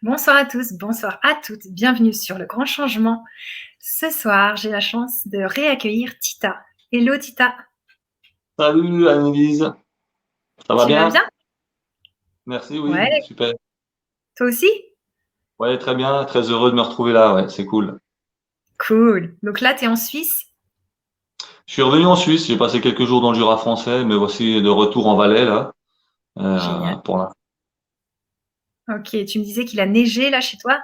Bonsoir à tous, bonsoir à toutes, bienvenue sur Le Grand Changement. Ce soir, j'ai la chance de réaccueillir Tita. Hello Tita, Salut Annelise, ça va tu vas bien? bien? Merci, oui, Ouais, super. toi aussi? Ouais, très bien, très heureux de me retrouver là, ouais, c'est cool. Cool. Donc là, tu es en Suisse? Je suis revenu en Suisse, j'ai passé quelques jours dans le Jura français, mais voici de retour en Valais là, Génial. pour l'instant. Ok, tu me disais qu'il a neigé là chez toi?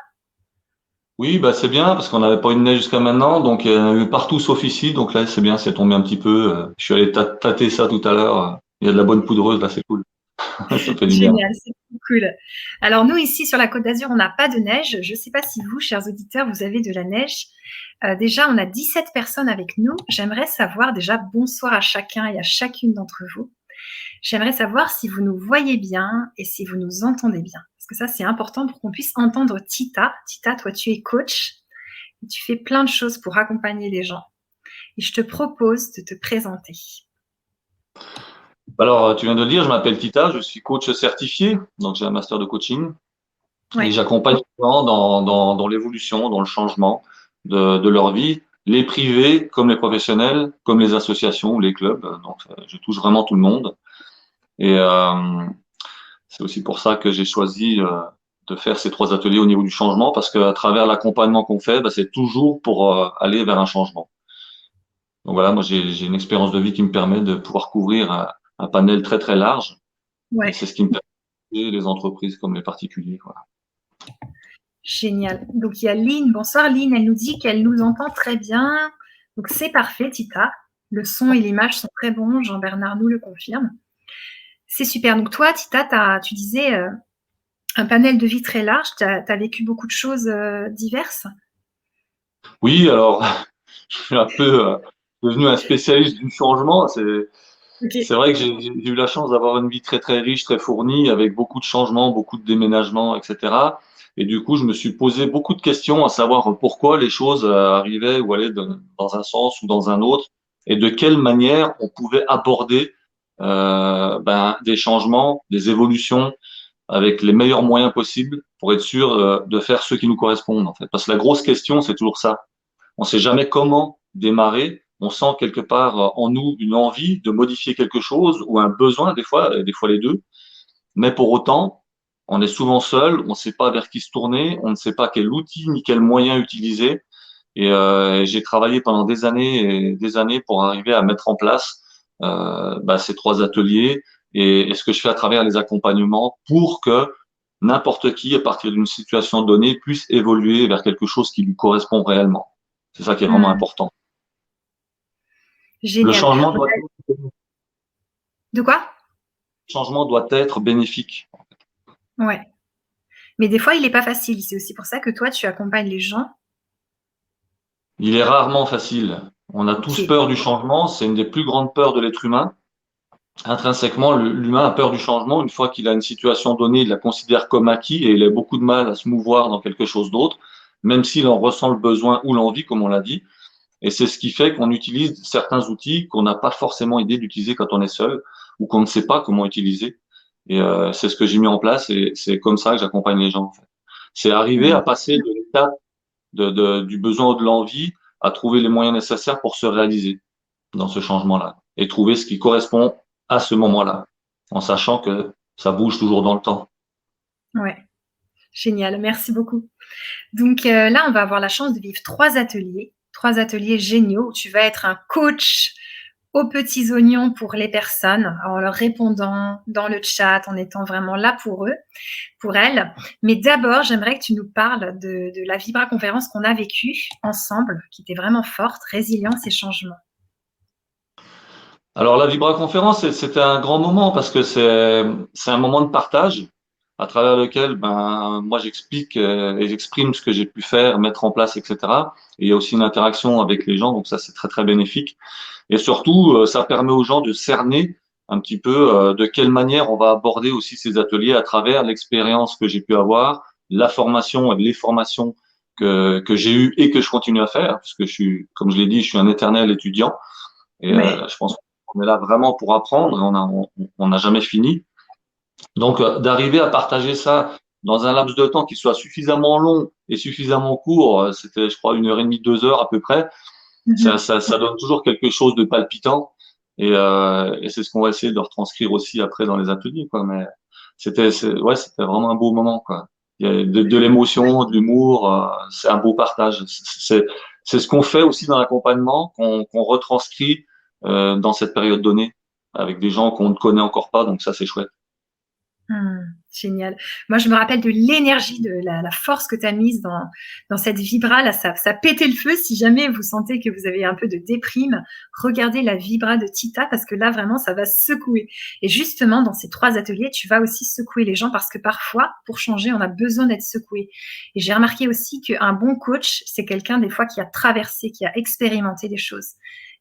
Oui, bah c'est bien parce qu'on n'avait pas eu de neige jusqu'à maintenant, donc il y en a eu partout sauf ici, donc là c'est bien, c'est tombé un petit peu. Je suis allé tâter ça tout à l'heure. Il y a de la bonne poudreuse là, c'est cool, ça fait du bien. Génial, c'est cool. Alors nous, ici sur la Côte d'Azur, on n'a pas de neige. Je ne sais pas si vous, chers auditeurs, vous avez de la neige. Déjà, on a 17 personnes avec nous. J'aimerais savoir déjà bonsoir à chacun et à chacune d'entre vous. J'aimerais savoir si vous nous voyez bien et si vous nous entendez bien. Parce que ça, c'est important pour qu'on puisse entendre Tita. Tita, toi, tu es coach et tu fais plein de choses pour accompagner les gens. Et je te propose de te présenter. Alors, tu viens de le dire, je m'appelle Tita, je suis coach certifié, donc j'ai un master de coaching. Et Ouais, j'accompagne les gens dans l'évolution, dans le changement de leur vie, les privés comme les professionnels, comme les associations ou les clubs. Donc, je touche vraiment tout le monde. Et c'est aussi pour ça que j'ai choisi de faire ces trois ateliers au niveau du changement, parce qu'à travers l'accompagnement qu'on fait, bah, c'est toujours pour aller vers un changement. Donc voilà, moi j'ai une expérience de vie qui me permet de pouvoir couvrir un panel très très large, et ouais, c'est ce qui me permet d'aider les entreprises comme les particuliers. Voilà. génial. Donc il y a Lynn. Bonsoir Lynn, elle nous dit qu'elle nous entend très bien. Donc c'est parfait, Tita. Le son et l'image sont très bons. Jean-Bernard nous le confirme. C'est super. Donc toi, Tita, tu disais un panel de vie très large. Tu as vécu beaucoup de choses diverses. Oui, alors je suis un peu devenu un spécialiste du changement. Ok. C'est vrai que j'ai eu la chance d'avoir une vie très très riche, très fournie, avec beaucoup de changements, beaucoup de déménagements, etc. Et du coup, je me suis posé beaucoup de questions à savoir pourquoi les choses arrivaient ou allaient dans un sens ou dans un autre, et de quelle manière on pouvait aborder des changements, des évolutions avec les meilleurs moyens possibles pour être sûr de faire ceux qui nous correspondent en fait. Parce que la grosse question, c'est toujours ça. On ne sait jamais comment démarrer. On sent quelque part en nous une envie de modifier quelque chose ou un besoin, des fois les deux. Mais pour autant, on est souvent seul, on ne sait pas vers qui se tourner, on ne sait pas quel outil ni quel moyen utiliser. Et j'ai travaillé pendant des années et des années pour arriver à mettre en place ces trois ateliers et ce que je fais à travers les accompagnements pour que n'importe qui, à partir d'une situation donnée, puisse évoluer vers quelque chose qui lui correspond réellement. C'est ça qui est vraiment Hmm, important. Le génial. changement On doit, a- De quoi? le changement doit être bénéfique. Ouais. Mais des fois, il n'est pas facile. C'est aussi pour ça que toi, tu accompagnes les gens. Il est rarement facile. On a tous Ok. peur du changement. C'est une des plus grandes peurs de l'être humain. Intrinsèquement, l'humain a peur du changement. Une fois qu'il a une situation donnée, il la considère comme acquis et il a beaucoup de mal à se mouvoir dans quelque chose d'autre, même s'il en ressent le besoin ou l'envie, comme on l'a dit. Et c'est ce qui fait qu'on utilise certains outils qu'on n'a pas forcément idée d'utiliser quand on est seul ou qu'on ne sait pas comment utiliser. Et c'est ce que j'ai mis en place et c'est comme ça que j'accompagne les gens. En fait. C'est arriver Hmm, à passer de l'étape du besoin ou de l'envie à trouver les moyens nécessaires pour se réaliser dans ce changement-là et trouver ce qui correspond à ce moment-là, en sachant que ça bouge toujours dans le temps. ouais. Génial. Merci beaucoup. Donc là, on va avoir la chance de vivre trois ateliers géniaux où tu vas être un coach aux petits oignons pour les personnes, en leur répondant dans le chat, en étant vraiment là pour eux, pour elles. Mais d'abord, j'aimerais que tu nous parles de la Vibra conférence qu'on a vécue ensemble, qui était vraiment forte, résilience et changement. Alors la Vibra-conférence, c'était un grand moment parce que c'est un moment de partage à travers lequel moi j'explique et j'exprime ce que j'ai pu faire, mettre en place, etc. Et il y a aussi une interaction avec les gens, donc ça c'est très très bénéfique. Et surtout, ça permet aux gens de cerner un petit peu de quelle manière on va aborder aussi ces ateliers à travers l'expérience que j'ai pu avoir, la formation et les formations que j'ai eues et que je continue à faire, parce que je suis, comme je l'ai dit, je suis un éternel étudiant et Ouais. je pense qu'on est là vraiment pour apprendre et on n'a jamais fini. Donc, d'arriver à partager ça dans un laps de temps qui soit suffisamment long et suffisamment court, c'était, je crois, 1 heure et demie, 2 heures à peu près, Mhm. ça donne toujours quelque chose de palpitant. Et c'est ce qu'on va essayer de retranscrire aussi après dans les ateliers, quoi. Mais ouais, c'était vraiment un beau moment, quoi. Il y a de l'émotion, de l'humour, c'est un beau partage. C'est ce qu'on fait aussi dans l'accompagnement, qu'on retranscrit dans cette période donnée, avec des gens qu'on ne connaît encore pas, donc ça, c'est chouette. Génial. Moi, je me rappelle de l'énergie, de la force que tu as mise dans cette vibra. Là, ça pétait le feu. Si jamais vous sentez que vous avez un peu de déprime, regardez la vibra de Tita parce que là, vraiment, ça va secouer. Et justement, dans ces 3 ateliers, tu vas aussi secouer les gens parce que parfois, pour changer, on a besoin d'être secoué. Et j'ai remarqué aussi qu'un bon coach, c'est quelqu'un des fois qui a traversé, qui a expérimenté des choses.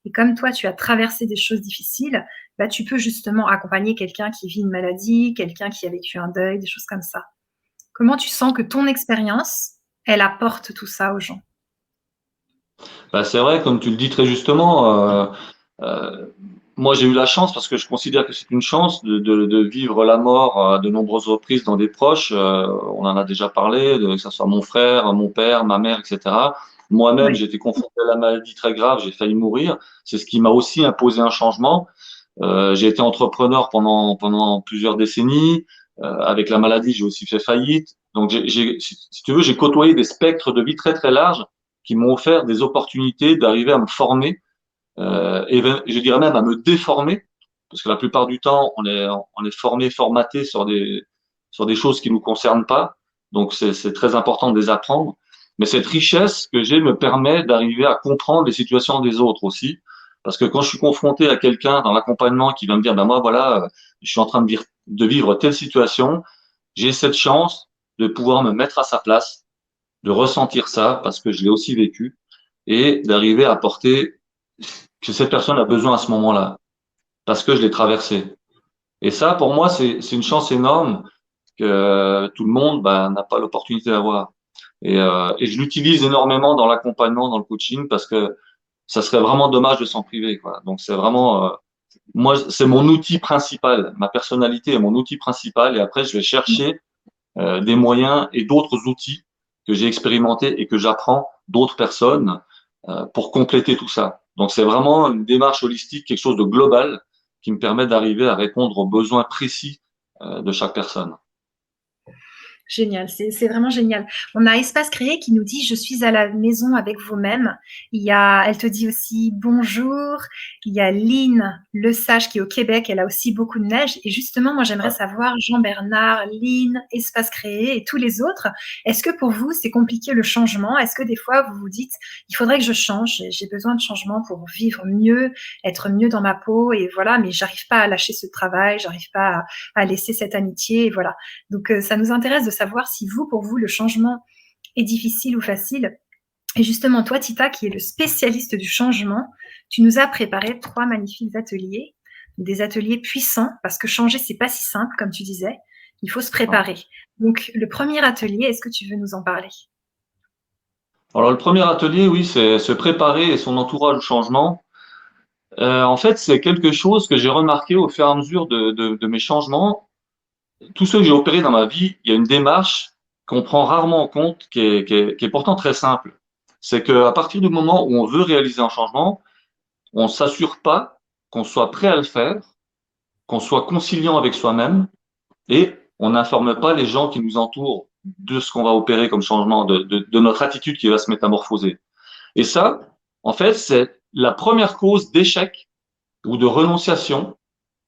Et comme toi, tu as traversé des choses difficiles, bah, tu peux justement accompagner quelqu'un qui vit une maladie, quelqu'un qui a vécu un deuil, des choses comme ça. Comment tu sens que ton expérience, elle apporte tout ça aux gens? Bah, c'est vrai, comme tu le dis très justement, euh, moi j'ai eu la chance, parce que je considère que c'est une chance de vivre la mort à de nombreuses reprises dans des proches. On en a déjà parlé, que ce soit mon frère, mon père, ma mère, etc. Moi-même, Oui, j'ai été confronté à la maladie très grave, j'ai failli mourir. C'est ce qui m'a aussi imposé un changement. J'ai été entrepreneur pendant plusieurs décennies. Avec la maladie, j'ai aussi fait faillite. Donc, si tu veux, j'ai côtoyé des spectres de vie très très larges qui m'ont offert des opportunités d'arriver à me former, je dirais même à me déformer, parce que la plupart du temps, on est formé, formaté sur des choses qui nous concernent pas. Donc, c'est très important de les apprendre. Mais cette richesse que j'ai me permet d'arriver à comprendre les situations des autres aussi. Parce que quand je suis confronté à quelqu'un dans l'accompagnement qui va me dire, ben moi, voilà, je suis en train de vivre telle situation, j'ai cette chance de pouvoir me mettre à sa place, de ressentir ça, parce que je l'ai aussi vécu, et d'arriver à apporter que cette personne a besoin à ce moment-là, parce que je l'ai traversé. Et ça, pour moi, c'est une chance énorme que tout le monde n'a pas l'opportunité d'avoir. Et je l'utilise énormément dans l'accompagnement, dans le coaching, parce que ça serait vraiment dommage de s'en priver, quoi. Donc c'est vraiment, moi, c'est mon outil principal. Ma personnalité est mon outil principal, et après, je vais chercher des moyens et d'autres outils que j'ai expérimentés et que j'apprends d'autres personnes pour compléter tout ça. Donc c'est vraiment une démarche holistique, quelque chose de global qui me permet d'arriver à répondre aux besoins précis de chaque personne. génial, c'est vraiment génial. On a Espace Créé qui nous dit: «Je suis à la maison avec vous-même». Elle te dit aussi: «Bonjour». Il y a Lynn Le Sage qui est au Québec, elle a aussi beaucoup de neige et justement, moi, j'aimerais savoir, Jean-Bernard, Lynn, Espace Créé et tous les autres, est-ce que pour vous, c'est compliqué le changement? Est-ce que des fois, vous vous dites: «Il faudrait que je change, j'ai besoin de changement pour vivre mieux, être mieux dans ma peau et voilà, mais j'arrive pas à lâcher ce travail, j'arrive pas à laisser cette amitié» et voilà. Donc, ça nous intéresse de savoir si vous, pour vous, le changement est difficile ou facile. Et justement, toi, Tita, qui est le spécialiste du changement, tu nous as préparé 3 magnifiques ateliers, des ateliers puissants, parce que changer, c'est pas si simple, comme tu disais. Il faut se préparer. Donc, le premier atelier, est-ce que tu veux nous en parler? Alors le premier atelier, oui, c'est se préparer et son entourage au changement. En fait, c'est quelque chose que j'ai remarqué au fur et à mesure de mes changements. Tous ceux que j'ai opérés dans ma vie, il y a une démarche qu'on prend rarement en compte, qui est pourtant très simple. C'est qu'à partir du moment où on veut réaliser un changement, on s'assure pas qu'on soit prêt à le faire, qu'on soit conciliant avec soi-même, et on n'informe pas les gens qui nous entourent de ce qu'on va opérer comme changement, de notre attitude qui va se métamorphoser. Et ça, en fait, c'est la première cause d'échec ou de renonciation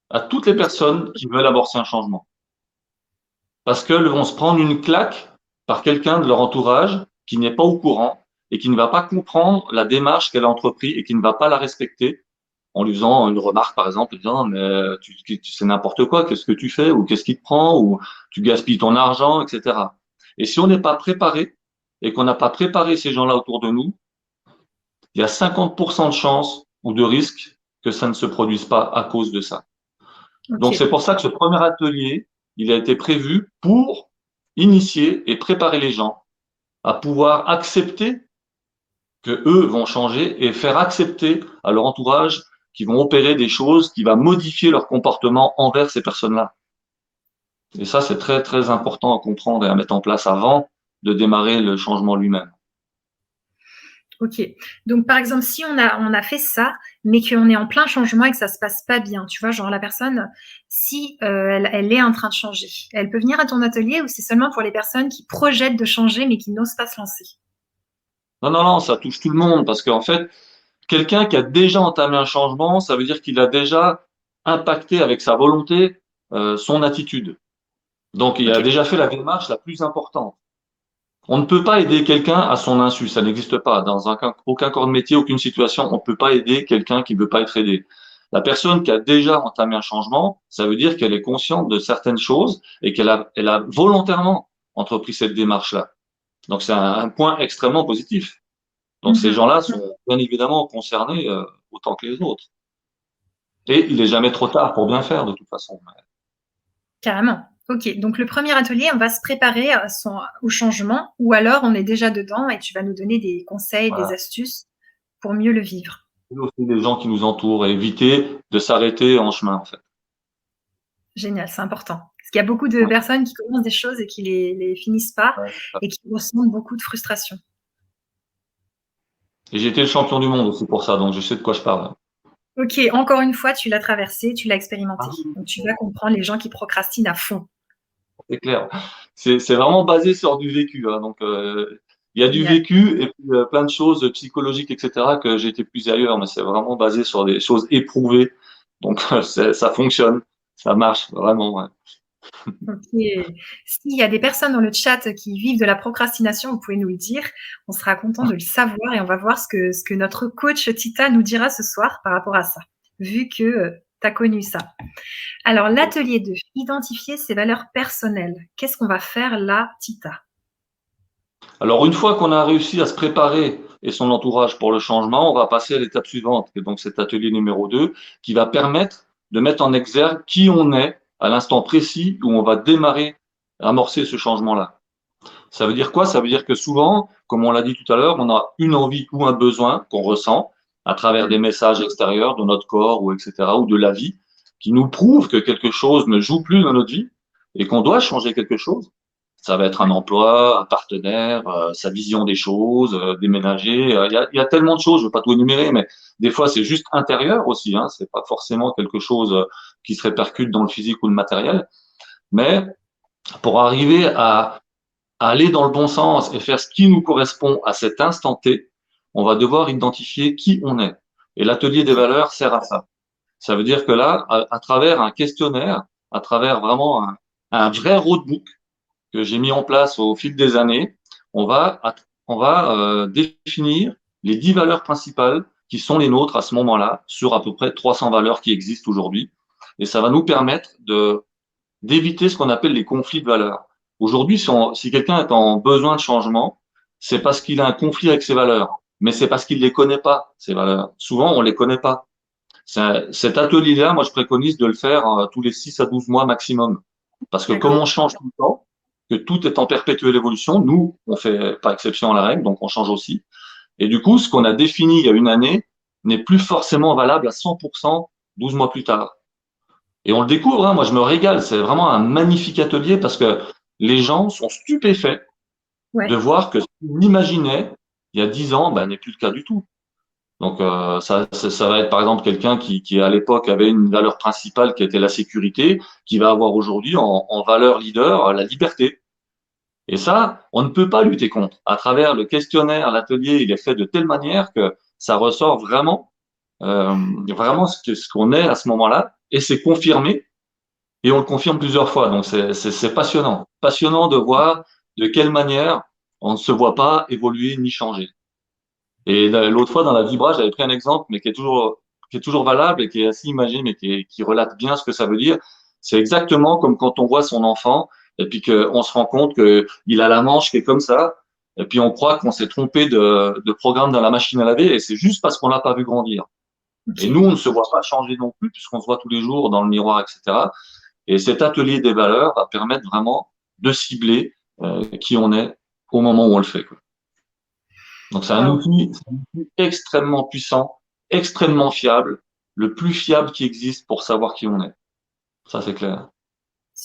à toutes les personnes qui veulent amorcer un changement. Parce qu'elles vont se prendre une claque par quelqu'un de leur entourage qui n'est pas au courant et qui ne va pas comprendre la démarche qu'elle a entreprise et qui ne va pas la respecter en lui faisant une remarque, par exemple, en disant, mais tu sais n'importe quoi, qu'est-ce que tu fais, ou qu'est-ce qui te prend, ou tu gaspilles ton argent, etc. Et si on n'est pas préparé et qu'on n'a pas préparé ces gens-là autour de nous, il y a 50% de chances ou de risques que ça ne se produise pas à cause de ça. Donc c'est Ok. pour ça que ce premier atelier, il a été prévu pour initier et préparer les gens à pouvoir accepter que eux vont changer et faire accepter à leur entourage qu'ils vont opérer des choses qui va modifier leur comportement envers ces personnes-là. Et ça, c'est très, très important à comprendre et à mettre en place avant de démarrer le changement lui-même. Ok. Donc, par exemple, si on a fait ça, mais qu'on est en plein changement et que ça se passe pas bien, tu vois, genre la personne, si elle est en train de changer, elle peut venir à ton atelier ou c'est seulement pour les personnes qui projettent de changer mais qui n'osent pas se lancer? Non, non, non, ça touche tout le monde parce qu'en fait, quelqu'un qui a déjà entamé un changement, ça veut dire qu'il a déjà impacté avec sa volonté son attitude. Donc, il a Ok. déjà fait la démarche la plus importante. On ne peut pas aider quelqu'un à son insu, ça n'existe pas. Dans aucun corps de métier, aucune situation, on ne peut pas aider quelqu'un qui ne veut pas être aidé. La personne qui a déjà entamé un changement, ça veut dire qu'elle est consciente de certaines choses et elle a volontairement entrepris cette démarche-là. Donc c'est un point extrêmement positif. Donc ces Mhm. gens-là sont bien évidemment concernés autant que les autres. Et il n'est jamais trop tard pour bien faire de toute façon. Carrément. Ok. Donc, le premier atelier, on va se préparer au changement ou alors on est déjà dedans et tu vas nous donner des conseils, des Voilà. astuces pour mieux le vivre. Et aussi les gens qui nous entourent et éviter de s'arrêter en chemin en fait. Génial, c'est important. Parce qu'il y a beaucoup de personnes qui commencent des choses et qui les finissent pas Ouais. et qui ressentent beaucoup de frustration. Et j'ai été le champion du monde aussi pour ça, donc je sais de quoi je parle. Ok, encore une fois, tu l'as traversé, tu l'as expérimenté. Ah oui, Donc tu vas comprendre les gens qui procrastinent à fond. c'est clair. C'est vraiment basé sur du vécu, hein. Donc, il y a du Génial. vécu et puis plein de choses psychologiques, etc., que j'ai été plus ailleurs, mais c'est vraiment basé sur des choses éprouvées. Donc, ça fonctionne, ça marche vraiment. Ouais. Ok. S'il y a des personnes dans le chat qui vivent de la procrastination, vous pouvez nous le dire. On sera content de le savoir et on va voir ce que notre coach Tita nous dira ce soir par rapport à ça, vu que tu as connu ça. Alors, l'atelier 2, identifier ses valeurs personnelles. Qu'est-ce qu'on va faire là, Tita? Alors, une fois qu'on a réussi à se préparer et son entourage pour le changement, on va passer à l'étape suivante, qui est donc cet atelier numéro 2, qui va permettre de mettre en exergue qui on est à l'instant précis où on va démarrer, amorcer ce changement-là. Ça veut dire quoi? Ça veut dire que souvent, comme on l'a dit tout à l'heure, on a une envie ou un besoin qu'on ressent à travers des messages extérieurs de notre corps ou etc. ou de la vie qui nous prouvent que quelque chose ne joue plus dans notre vie et qu'on doit changer quelque chose. Ça va être un Ouais, emploi, un partenaire, sa vision des choses, déménager. Il y a tellement de choses, je ne veux pas tout énumérer, mais des fois c'est juste intérieur aussi. Hein, c'est pas forcément quelque chose qui se répercute dans le physique ou le matériel. Mais pour arriver à aller dans le bon sens et faire ce qui nous correspond à cet instant T, on va devoir identifier qui on est. Et l'atelier des ok, valeurs sert à ça. Ça veut dire que là, à travers un questionnaire, à travers vraiment un vrai roadbook que j'ai mis en place au fil des années, on va, on va définir les 10 valeurs principales qui sont les nôtres à ce moment-là, sur à peu près 300 valeurs qui existent aujourd'hui. Et ça va nous permettre d'éviter ce qu'on appelle les conflits de valeurs. Aujourd'hui, si quelqu'un est en besoin de changement, c'est parce qu'il a un conflit avec ses valeurs, mais c'est parce qu'il ne les connaît pas, ces valeurs. Souvent, on ne les connaît pas. Cet atelier-là, moi, je préconise de le faire tous les 6 à 12 mois maximum. Parce que comme d'accord. on change tout le temps, que tout est en perpétuelle évolution, nous, on fait pas exception à la règle, donc on change aussi. Et du coup, ce qu'on a défini il y a une année n'est plus forcément valable à 100% 12 mois plus tard. Et on le découvre, hein, moi je me régale, c'est vraiment un magnifique atelier parce que les gens sont stupéfaits de Ouais, voir que ce qu'on imaginait il y a 10 ans, ben, n'est plus le cas du tout. Donc ça va être par exemple quelqu'un qui à l'époque avait une valeur principale qui était la sécurité, qui va avoir aujourd'hui en valeur leader la liberté. Et ça, on ne peut pas lutter contre. À travers le questionnaire, l'atelier, il est fait de telle manière que ça ressort euh, vraiment ce qu'on est à ce moment-là, et c'est confirmé et on le confirme plusieurs fois. Donc, c'est passionnant. Passionnant de voir de quelle manière on ne se voit pas évoluer ni changer. Et l'autre fois, dans la Vibra, j'avais pris un exemple, mais qui est toujours valable et qui est assez imagé, mais qui relate bien ce que ça veut dire. C'est exactement comme quand on voit son enfant et puis qu'on se rend compte qu'il a la manche qui est comme ça. Et puis on croit qu'on s'est trompé de programme dans la machine à laver et c'est juste parce qu'on l'a pas vu grandir. ok. Et nous, on ne se voit pas changer non plus puisqu'on se voit tous les jours dans le miroir, etc. Et cet atelier des valeurs va permettre vraiment de cibler qui on est au moment où on le fait, quoi. Donc Waouh. c'est un outil extrêmement puissant, extrêmement fiable, le plus fiable qui existe pour savoir qui on est. Ça, c'est clair.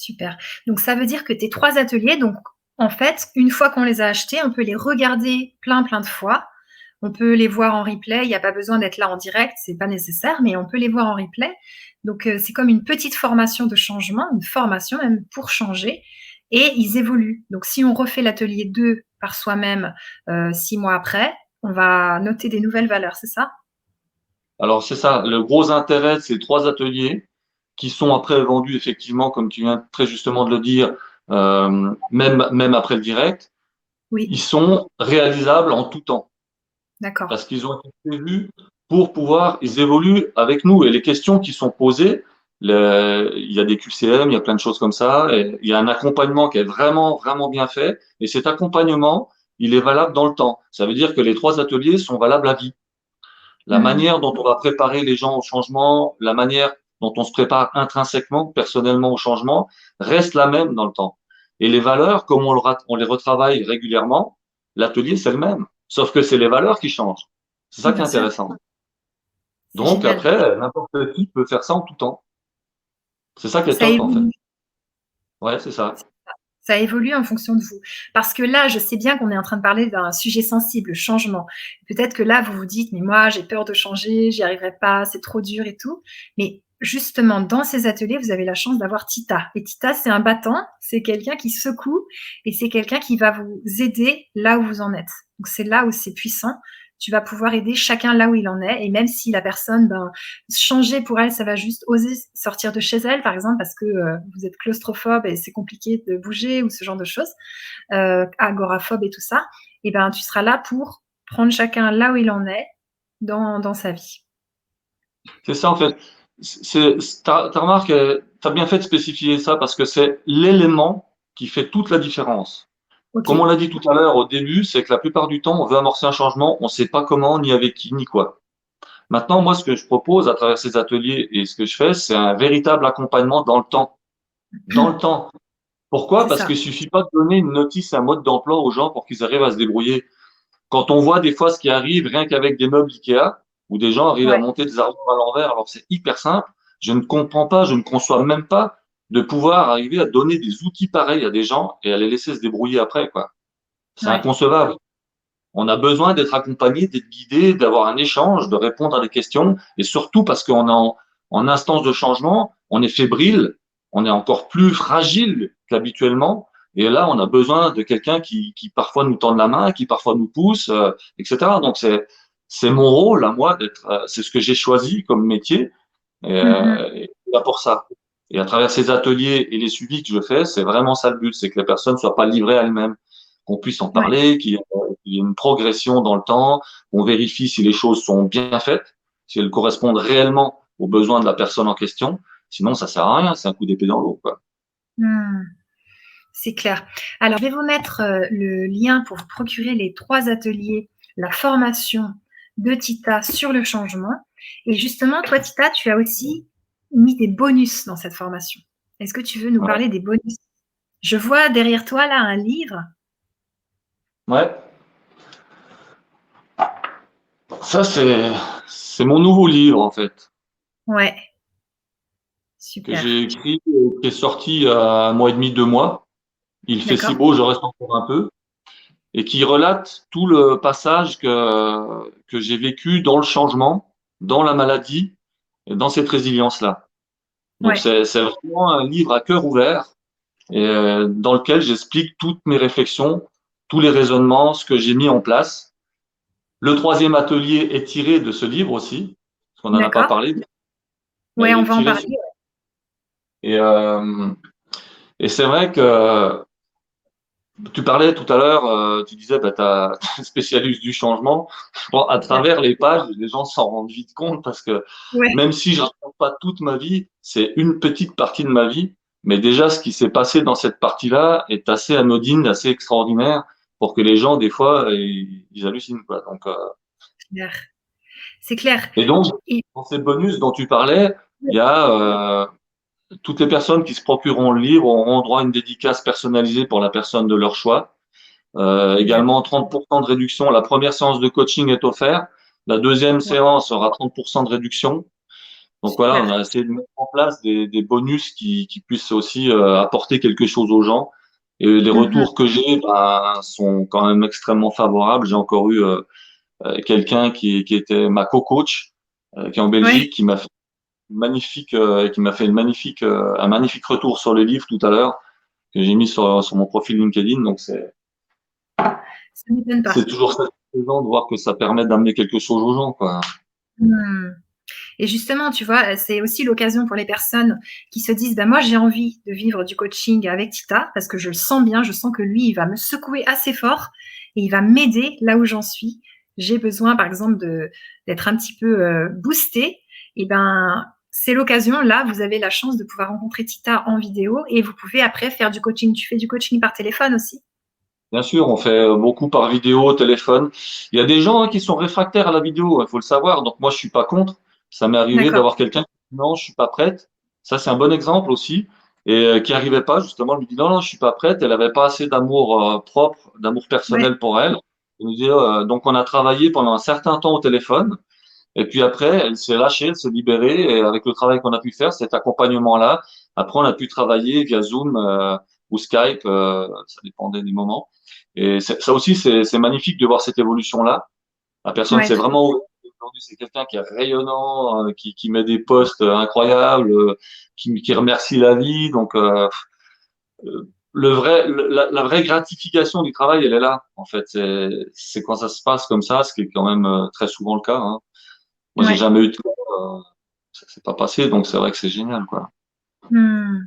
Super. Donc ça veut dire que tes 3 ateliers, donc en fait, une fois qu'on les a achetés, on peut les regarder plein de fois. On peut les voir en replay, il y a pas besoin d'être là en direct, c'est pas nécessaire, mais on peut les voir en replay. Donc c'est comme une petite formation de changement, une formation même pour changer et ils évoluent. Donc si on refait l'atelier 2 par soi-même, 6 mois après, on va noter des nouvelles valeurs, c'est ça? Alors c'est ça, le gros intérêt de ces 3 ateliers qui sont après vendus effectivement, comme tu viens très justement de le dire, même après le direct, ils Oui, sont réalisables en tout temps d'accord. parce qu'ils ont été prévus pour pouvoir, ils évoluent avec nous et les questions qui sont posées, il y a des QCM, il y a plein de choses comme ça, et il y a un accompagnement qui est vraiment, vraiment bien fait et cet accompagnement, il est valable dans le temps. Ça veut dire que les 3 ateliers sont valables à vie. La Mmh. manière dont on va préparer les gens au changement, la manière dont on se prépare intrinsèquement, personnellement au changement, reste la même dans le temps. Et les valeurs, comme on les retravaille régulièrement, l'atelier, c'est le même. Sauf que c'est les valeurs qui changent. C'est ça qui est Bien sûr, intéressant. c'est Donc génial. après, n'importe qui peut faire ça en tout temps. C'est ça qui est Ça top, en fait. évolue. Ouais, c'est ça. Ça évolue en fonction de vous. Parce que là, je sais bien qu'on est en train de parler d'un sujet sensible, le changement. Peut-être que là, vous vous dites, mais moi, j'ai peur de changer, j'y arriverai pas, c'est trop dur et tout. Mais justement, dans ces ateliers, vous avez la chance d'avoir Tita. Et Tita, c'est un battant, c'est quelqu'un qui secoue et c'est quelqu'un qui va vous aider là où vous en êtes. Donc, c'est là où c'est puissant. Tu vas pouvoir aider chacun là où il en est. Et même si la personne, ben, changer pour elle, ça va juste oser sortir de chez elle, par exemple, parce que vous êtes claustrophobe et c'est compliqué de bouger ou ce genre de choses, agoraphobe et tout ça, et ben tu seras là pour prendre chacun là où il en est dans sa vie. C'est ça, en fait. Ta remarque, tu as bien fait de spécifier ça parce que c'est l'élément qui fait toute la différence. Ok. Comme on l'a dit tout à l'heure au début, c'est que la plupart du temps, on veut amorcer un changement, on ne sait pas comment, ni avec qui, ni quoi. Maintenant, moi, ce que je propose à travers ces ateliers et ce que je fais, c'est un véritable accompagnement dans le temps. Dans le temps. Pourquoi? C'est Parce ça. qu'il suffit pas de donner une notice, un mode d'emploi aux gens pour qu'ils arrivent à se débrouiller. Quand on voit des fois ce qui arrive, rien qu'avec des meubles Ikea, où des gens arrivent à Ouais, monter des armoires à l'envers, alors c'est hyper simple, je ne comprends pas, je ne conçois même pas de pouvoir arriver à donner des outils pareils à des gens et à les laisser se débrouiller après, quoi. C'est ouais, inconcevable. On a besoin d'être accompagné, d'être guidé, d'avoir un échange, de répondre à des questions, et surtout parce qu'on est en instance de changement, on est fébrile, on est encore plus fragile qu'habituellement, et là, on a besoin de quelqu'un qui parfois nous tende la main, qui parfois nous pousse, etc. Donc c'est mon rôle à moi d'être, c'est ce que j'ai choisi comme métier, Mhm. et là pour ça. Et à travers ces ateliers et les suivis que je fais, c'est vraiment ça le but, c'est que les personnes ne soient pas livrées à elles-mêmes, qu'on puisse en Ouais. parler, qu'il y ait une progression dans le temps, qu'on vérifie si les choses sont bien faites, si elles correspondent réellement aux besoins de la personne en question. Sinon, ça sert à rien, c'est un coup d'épée dans l'eau, quoi. Hmm. C'est clair. Alors, je vais vous mettre le lien pour vous procurer les 3 ateliers, la formation de Tita sur le changement. Et justement, toi, Tita, tu as aussi mis des bonus dans cette formation. Est-ce que tu veux nous Ouais. parler des bonus? Je vois derrière toi là un livre. Ouais. Ça, c'est mon nouveau livre, en fait, Ouais, que super. j'ai écrit, qui est sorti il y a 1 mois et demi, 2 mois. Il fait si D'accord. beau, je reste encore un peu. Et qui relate tout le passage que j'ai vécu dans le changement, dans la maladie, et dans cette résilience-là. Donc Ouais, c'est vraiment un livre à cœur ouvert et dans lequel j'explique toutes mes réflexions, tous les raisonnements, ce que j'ai mis en place. Le troisième atelier est tiré de ce livre aussi, parce qu'on n'en a pas d'accord. parlé, mais Ouais, il on est va en tiré. parler. Et, euh, et c'est vrai que tu parlais tout à l'heure, tu disais, bah, tu as spécialiste du changement. Bon, à Ouais. travers les pages, les gens s'en rendent vite compte parce que Ouais. même si je raconte pas toute ma vie, c'est une petite partie de ma vie. Mais déjà, ce qui s'est passé dans cette partie-là est assez anodine, assez extraordinaire pour que les gens, des fois, ils hallucinent, quoi. Donc, Clair. C'est clair. et donc, Et dans ces bonus dont tu parlais, il y a toutes les personnes qui se procureront le livre auront droit à une dédicace personnalisée pour la personne de leur choix. Également 30% de réduction. La première séance de coaching est offerte. La deuxième ouais. séance aura 30% de réduction. Donc voilà, on Super. a essayé de mettre en place des bonus qui puissent aussi apporter quelque chose aux gens. Et les Mhm. retours que j'ai ben, sont quand même extrêmement favorables. J'ai encore eu quelqu'un qui était ma co-coach, qui est en Ouais, Belgique, qui m'a fait un magnifique retour sur le livre tout à l'heure que j'ai mis sur mon profil LinkedIn. Donc ça ne m'étonne c'est pas. toujours satisfaisant de voir que ça permet d'amener quelque chose aux gens, quoi. Hmm. Et justement, tu vois, c'est aussi l'occasion pour les personnes qui se disent, ben moi j'ai envie de vivre du coaching avec Tita parce que je le sens bien, je sens que lui, il va me secouer assez fort et il va m'aider là où j'en suis. J'ai besoin, par exemple, d'être un petit peu boostée. Et ben, c'est l'occasion. Là, vous avez la chance de pouvoir rencontrer Tita en vidéo et vous pouvez après faire du coaching. Tu fais du coaching par téléphone aussi? Bien sûr, on fait beaucoup par vidéo, téléphone. Il y a des gens qui sont réfractaires à la vidéo, il faut le savoir. Donc moi, je suis pas contre. Ça m'est arrivé D'accord. d'avoir quelqu'un qui dit non, je suis pas prête. Ça, c'est un bon exemple aussi. Et qui arrivait pas justement, elle me dit non, non, je suis pas prête. Elle avait pas assez d'amour propre, d'amour Ouais, personnel pour elle. Elle me dit, donc on a travaillé pendant un certain temps au téléphone. Et puis après, elle s'est lâchée, elle s'est libérée. Et avec le travail qu'on a pu faire, cet accompagnement-là, après, on a pu travailler via Zoom ou Skype, ça dépendait des moments. Et ça aussi, c'est magnifique de voir cette évolution-là. La personne ouais, s'est tout à vraiment fait. ouverte. Aujourd'hui, c'est quelqu'un qui est rayonnant, qui met des posts incroyables, qui remercie la vie. Donc, la vraie gratification du travail, elle est là. En fait, c'est quand ça se passe comme ça, ce qui est quand même très souvent le cas, hein. Moi, j'ai Ouais. jamais eu de ça s'est pas passé, donc c'est vrai que c'est génial, quoi. Hmm.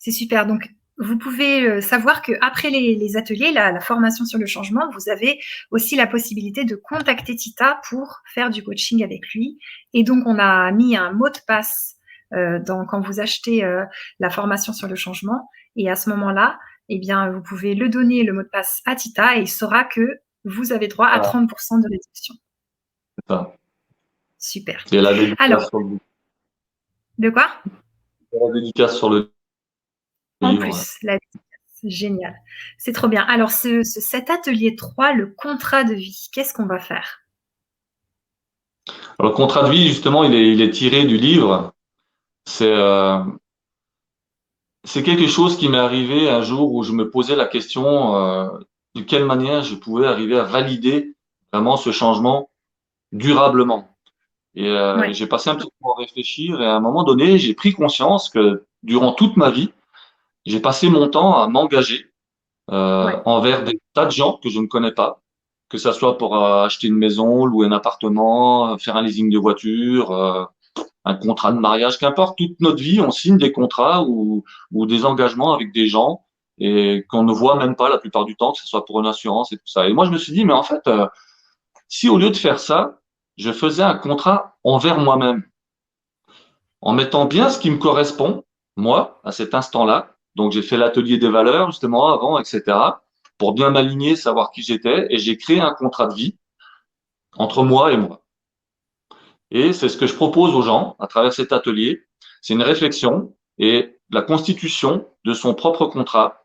C'est super. Donc, vous pouvez savoir qu'après les ateliers, la formation sur le changement, vous avez aussi la possibilité de contacter Tita pour faire du coaching avec lui. Et donc, on a mis un mot de passe quand vous achetez la formation sur le changement. Et à ce moment-là, eh bien, vous pouvez le donner, le mot de passe à Tita, et il saura que vous avez droit à Voilà, 30% de réduction. c'est ça. Super. C'est la Alors, dédicace sur le, de quoi? la dédicace sur le En livre. plus, la génial. C'est trop bien. Alors, cet atelier 3, le contrat de vie, qu'est-ce qu'on va faire? Alors, le contrat de vie, justement, il est tiré du livre. C'est c'est quelque chose qui m'est arrivé un jour où je me posais la question de quelle manière je pouvais arriver à valider vraiment ce changement durablement. Et Ouais, j'ai passé un petit temps à réfléchir et à un moment donné, j'ai pris conscience que durant toute ma vie, j'ai passé mon temps à m'engager ouais, envers des tas de gens que je ne connais pas, que ça soit pour acheter une maison, louer un appartement, faire un leasing de voiture, un contrat de mariage, qu'importe, toute notre vie, on signe des contrats ou des engagements avec des gens et qu'on ne voit même pas la plupart du temps, que ce soit pour une assurance et tout ça. Et moi, je me suis dit, mais en fait, si au lieu de faire ça, je faisais un contrat envers moi-même, en mettant bien ce qui me correspond, moi, à cet instant-là. Donc, j'ai fait l'atelier des valeurs, justement, avant, etc., pour bien m'aligner, savoir qui j'étais, et j'ai créé un contrat de vie entre moi et moi. Et c'est ce que je propose aux gens à travers cet atelier. C'est une réflexion et la constitution de son propre contrat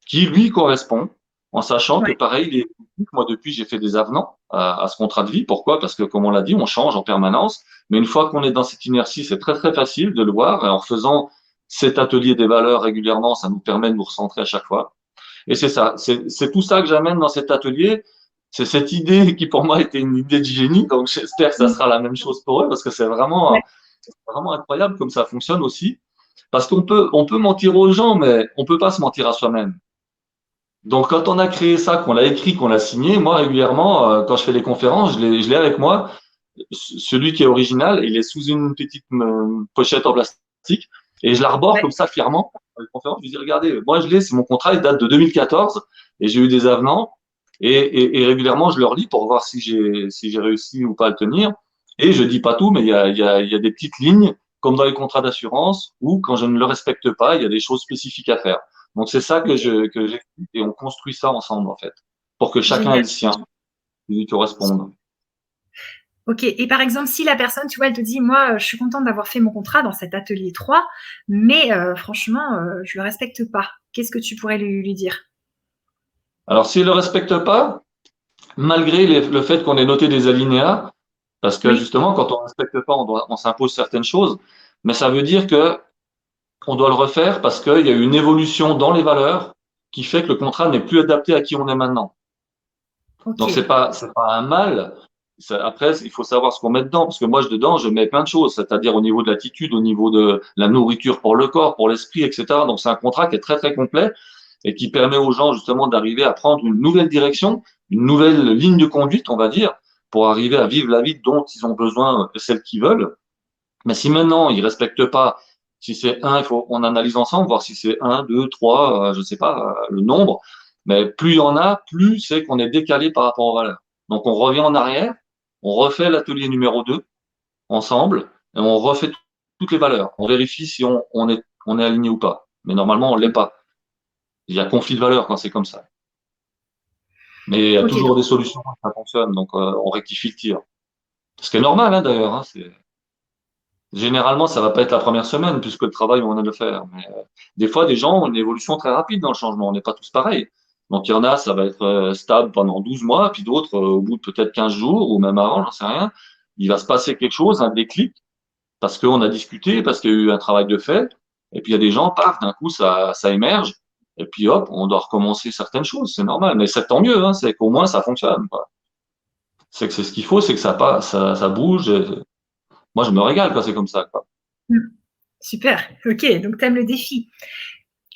qui lui correspond, en sachant que ouais, pareil, moi depuis j'ai fait des avenants à ce contrat de vie. Pourquoi? Parce que comme on l'a dit, on change en permanence. Mais une fois qu'on est dans cette inertie, c'est très très facile de le voir. Et en faisant cet atelier des valeurs régulièrement, ça nous permet de nous recentrer à chaque fois. Et c'est ça, c'est tout ça que j'amène dans cet atelier. C'est cette idée qui pour moi était une idée de génie. Donc j'espère que ça mm, sera la même chose pour eux parce que ouais, c'est vraiment incroyable comme ça fonctionne aussi. Parce on peut mentir aux gens, mais on peut pas se mentir à soi-même. Donc, quand on a créé ça, qu'on l'a écrit, qu'on l'a signé, moi, régulièrement, quand je fais les conférences, je l'ai avec moi. Celui qui est original, il est sous une petite pochette en plastique et je l'arbore comme ouais. ça fièrement dans les conférences. Je dis, regardez, moi, je l'ai, c'est mon contrat, il date de 2014 et j'ai eu des avenants et régulièrement, je le relis pour voir si j'ai réussi ou pas à le tenir. Et je dis pas tout, mais il y a des petites lignes, comme dans les contrats d'assurance, où quand je ne le respecte pas, il y a des choses spécifiques à faire. Donc c'est ça Ok, que j'explique et on construit ça ensemble en fait, pour que chacun ait génial. le sien, qui lui corresponde. Ok, et par exemple, si la personne, tu vois, elle te dit, moi, je suis contente d'avoir fait mon contrat dans cet atelier 3, mais franchement, je le respecte pas. Qu'est-ce que tu pourrais lui dire? Alors s'il le respecte pas, malgré le fait qu'on ait noté des alinéas, Parce que Oui, justement, quand on ne respecte pas, on s'impose certaines choses. Mais ça veut dire que on doit le refaire parce qu'il y a eu une évolution dans les valeurs qui fait que le contrat n'est plus adapté à qui on est maintenant. ok. Donc c'est pas un mal. Après, il faut savoir ce qu'on met dedans, parce que moi, dedans, je mets plein de choses, c'est-à-dire au niveau de l'attitude, au niveau de la nourriture pour le corps, pour l'esprit, etc. Donc c'est un contrat qui est très très complet et qui permet aux gens justement d'arriver à prendre une nouvelle direction, une nouvelle ligne de conduite, on va dire, pour arriver à vivre la vie dont ils ont besoin, celle qu'ils veulent. Mais si maintenant ils respectent pas, si c'est un, il faut on analyse ensemble, voir si c'est un, deux, trois, je sais pas le nombre. Mais plus il y en a, plus c'est qu'on est décalé par rapport aux valeurs. Donc on revient en arrière, on refait l'atelier numéro 2 ensemble et on refait toutes les valeurs. On vérifie si on est aligné ou pas. Mais normalement on l'est pas. Il y a conflit de valeurs quand c'est comme ça. Mais il y a Ok, toujours des solutions quand ça fonctionne, donc on rectifie le tir. Ce qui est normal hein, d'ailleurs. Hein, généralement, ça va pas être la première semaine puisque le travail, on va le faire. Mais des fois, des gens ont une évolution très rapide dans le changement. On n'est pas tous pareils. Donc, il y en a, ça va être stable pendant 12 mois, puis d'autres, au bout de peut-être 15 jours ou même avant, j'en sais rien, il va se passer quelque chose, un déclic, parce qu'on a discuté, parce qu'il y a eu un travail de fait. Et puis, il y a des gens, paf, d'un coup, ça émerge. Et puis, hop, on doit recommencer certaines choses. C'est normal. Mais c'est tant mieux, hein, c'est qu'au moins, ça fonctionne, quoi. C'est que c'est ce qu'il faut, c'est que ça bouge. Moi, je me régale quand c'est comme ça, quoi. mm, super. Ok, donc tu aimes le défi.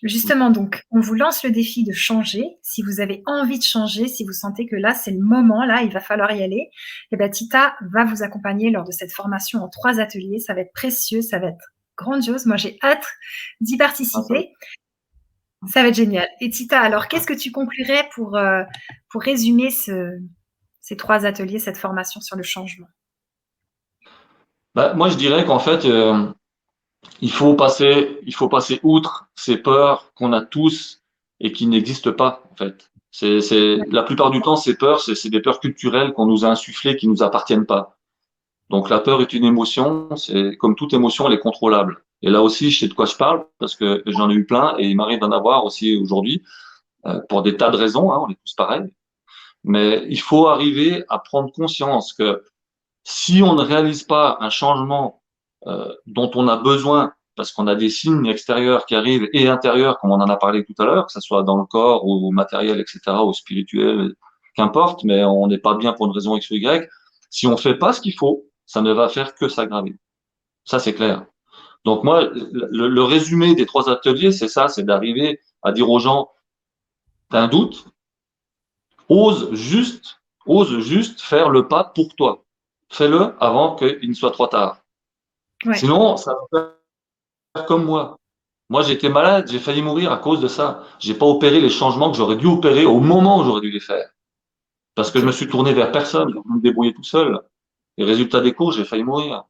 Justement, donc, on vous lance le défi de changer. Si vous avez envie de changer, si vous sentez que là, c'est le moment, là, il va falloir y aller, eh ben, Tita va vous accompagner lors de cette formation en 3 ateliers. Ça va être précieux, ça va être grandiose. Moi, j'ai hâte d'y Ah, ça va participer. Ça va être génial. Et Tita, alors, qu'est-ce que tu conclurais pour résumer ces 3 ateliers, cette formation sur le changement? Bah, moi, je dirais qu'en fait, il faut passer outre ces peurs qu'on a tous et qui n'existent pas, en fait. La plupart du temps, ces peurs, c'est des peurs culturelles qu'on nous a insufflées, qui nous appartiennent pas. Donc, la peur est une émotion, c'est comme toute émotion, elle est contrôlable. Et là aussi, je sais de quoi je parle parce que j'en ai eu plein et il m'arrive d'en avoir aussi aujourd'hui pour des tas de raisons, hein, on est tous pareils. Mais il faut arriver à prendre conscience que si on ne réalise pas un changement dont on a besoin, parce qu'on a des signes extérieurs qui arrivent et intérieurs, comme on en a parlé tout à l'heure, que ce soit dans le corps ou au matériel, etc., ou spirituel, qu'importe, mais on n'est pas bien pour une raison X ou Y, si on fait pas ce qu'il faut, ça ne va faire que s'aggraver. Ça, c'est clair. Donc moi, le résumé des 3 ateliers, c'est ça, c'est d'arriver à dire aux gens, t'as un doute, ose juste, ose juste faire le pas pour toi. Fais-le avant qu'il ne soit trop tard. Ouais, Sinon, ça va faire comme moi. Moi, j'étais malade, j'ai failli mourir à cause de ça. J'ai pas opéré les changements que j'aurais dû opérer au moment où j'aurais dû les faire. Parce que je me ok. suis tourné vers personne, j'ai voulu me débrouiller tout seul. Et résultat des cours, j'ai failli mourir.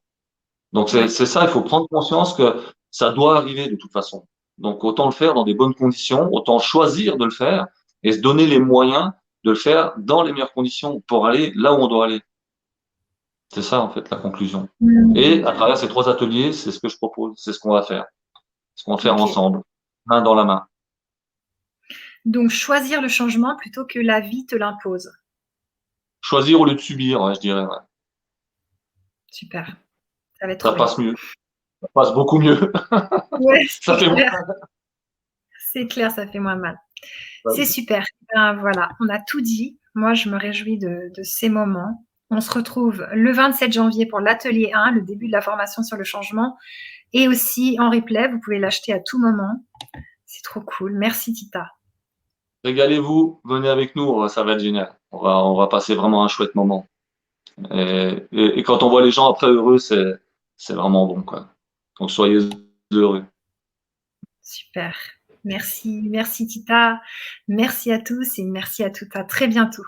Donc c'est Ouais. c'est ça, il faut prendre conscience que ça doit arriver de toute façon. Donc autant le faire dans des bonnes conditions, autant choisir de le faire et se donner les moyens de le faire dans les meilleures conditions pour aller là où on doit aller. C'est ça en fait la conclusion. Et à travers ces 3 ateliers, c'est ce que je propose, c'est ce qu'on va faire. Ce qu'on va faire Ok. ensemble, main dans la main. Donc, choisir le changement plutôt que la vie te l'impose. Choisir au lieu de subir, ouais, je dirais. Ouais. Super. Ça va être Ça trop bien. passe mieux. Ça passe beaucoup mieux. Ouais, Ça fait moins. c'est clair, ça fait moins mal. C'est Mal. super. Ben, voilà, on a tout dit. Moi, je me réjouis de ces moments. On se retrouve le 27 janvier pour l'atelier 1, le début de la formation sur le changement, et aussi en replay. Vous pouvez l'acheter à tout moment. C'est trop cool. Merci, Tita. Régalez-vous, venez avec nous, ça va être génial. On va passer vraiment un chouette moment. Et quand on voit les gens après heureux, c'est vraiment bon, quoi. Donc soyez heureux. Super. Merci, merci, Tita. Merci à tous et merci à toutes. À très bientôt.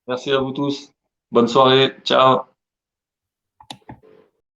Merci à vous tous. Bonne soirée. Ciao.